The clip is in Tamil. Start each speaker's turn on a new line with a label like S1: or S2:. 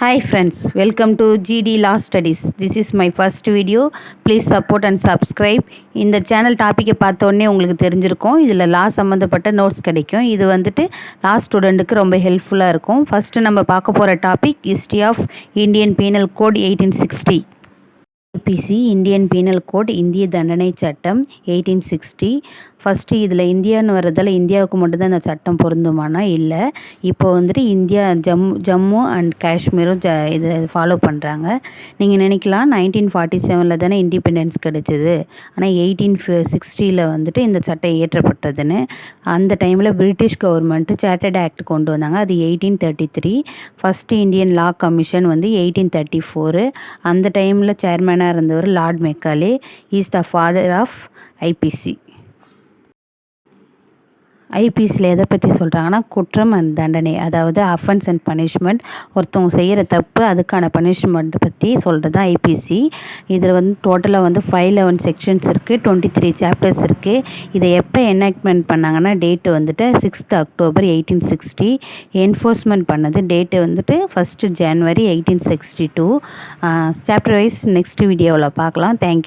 S1: Hi friends, welcome to GD Law Studies. This is my first video. Please support and subscribe. இந்த சேனல் டாப்பிக்கை பார்த்த உடனே உங்களுக்கு தெரிஞ்சிருக்கும். இதில் லா சம்மந்தப்பட்ட நோட்ஸ் கிடைக்கும். இது வந்துட்டு லா ஸ்டூடெண்ட்டுக்கு ரொம்ப ஹெல்ப்ஃபுல்லாக இருக்கும். ஃபஸ்ட்டு நம்ம பார்க்க போகிற topic history of Indian penal code 1860. IPC Indian penal code இந்திய தண்டனை சட்டம் 1860. ஃபஸ்ட்டு இதில் இந்தியான்னு வர்றதால இந்தியாவுக்கு மட்டும்தான் இந்த சட்டம் பொருந்துமானா இல்லை. இப்போ வந்துட்டு இந்தியா ஜம்மு அண்ட் காஷ்மீரும் இதை ஃபாலோ பண்ணுறாங்க. நீங்கள் நினைக்கலாம் 1947 தானே இண்டிபெண்டன்ஸ் கிடச்சிது, ஆனால் 1860 வந்துட்டு இந்த சட்டம் இயற்றப்பட்டதுன்னு. அந்த டைமில் பிரிட்டிஷ் கவர்மெண்ட்டு சார்ட்டர்ட் ஆக்ட் கொண்டு வந்தாங்க. அது 1833. ஃபஸ்ட்டு இந்தியன் லா கமிஷன் வந்து 1834. அந்த டைமில் சேர்மேனாக இருந்தவர் Lord Macaulay. Is the father of IPC. ஐபிசியில் எதை பற்றி சொல்கிறாங்கன்னா குற்றம் அண்ட் தண்டனை, அதாவது அஃபென்ஸ் அண்ட் பனிஷ்மெண்ட். ஒருத்தவங்க செய்கிற தப்பு அதுக்கான பனிஷ்மெண்ட் பற்றி சொல்கிறது தான் ஐபிசி. இதில் வந்து டோட்டலாக வந்து 511 செக்ஷன்ஸ் இருக்குது, 23 சாப்டர்ஸ் இருக்குது. இதை எப்போ எனாக்ட்மெண்ட் பண்ணாங்கன்னா டேட்டு வந்துட்டு 6th October 1860. என்ஃபோர்ஸ்மெண்ட் பண்ணது டேட்டு வந்துட்டு 1st January 1862. Chapter wise next வீடியோவில் பார்க்கலாம். தேங்க்யூ.